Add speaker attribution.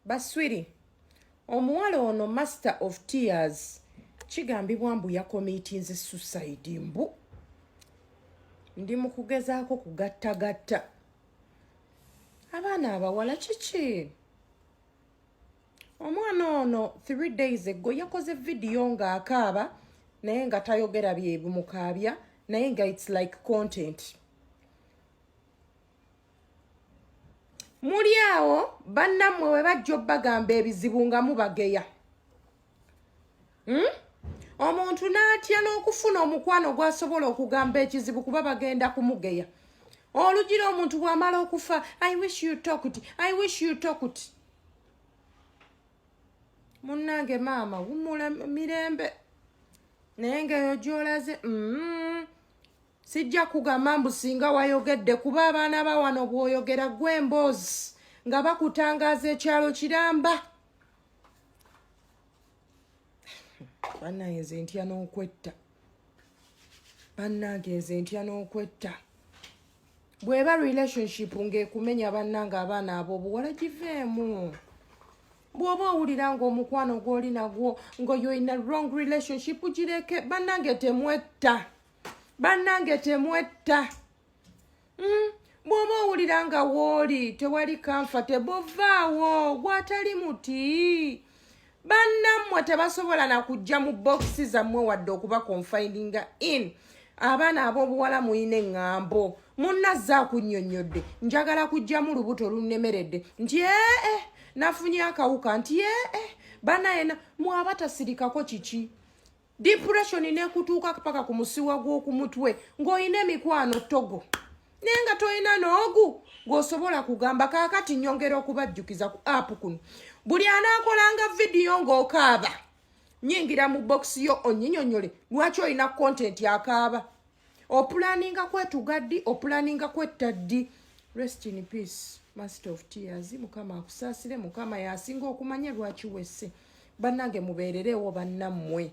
Speaker 1: Baswiri omuwala ono master of tears kigambibwa mbu yakomitinze suicide mbu ndi mu kugezaako kugattagatta abaana abawala kiki omwana ono 3 days ago yakoze video ng'akaaba naye nga tayogera bye bimukaabya naye nga it's like content muli awo bannammwe we bajja obbagamba ebizibu nga mubageya omuntu n'atya n'okufuna omukwano gw'asobola okugamba ekizibu kuba bagenda kumugeya olugira omuntu bw'amala okufa I wish you talked munnange maama wumula mirembe naye ngaeyo gy'olaze sijja kugamba mbu singa wayogedde kuba abaana ba wano bw'oyogera gwe emboozi nga bakutangaaza ekyalo kiramba bannange nze ntya n'okwetta bw'eba relationship ng'ekumenya bannange abaana ab'obuwala giveemu bw'oba owulira ng'omukwano gw'oli nagwo ng'oyoyina wrong relationship gireke bannange temwetta bw'oba owulira nga wooli tewali comfortable vaawo gwatali muti bannammwe tebasobola nakujja mu bokisi zammwe wadde okuba confininga in abaana ab'obuwala muyina eŋŋambo munnazze akunnyonnyodde njagala kujjamu lubuto lunnemeredde nti nafunye akawuka nti banayena mwaba tasirikako kiki depression nekutuuka paka ku musiwa gw'oku mutwe ng'olina emikwano togo naye nga tolina n'ogu ng'osobola kugamba kaakati nnyongera okubajjukiza ku app kuno buli anaakolanga vidiyo ng'okaaba nyingira mu bokisi yo onnyinyonnyole lwaki olina content akaaba opulaninga kwetuga ddi opulaninga kwetta ddi rest in peace master of tears mukama akusaasire mukama yasinga okumanya lwaki wesse bannange mubeerereewo bannammwe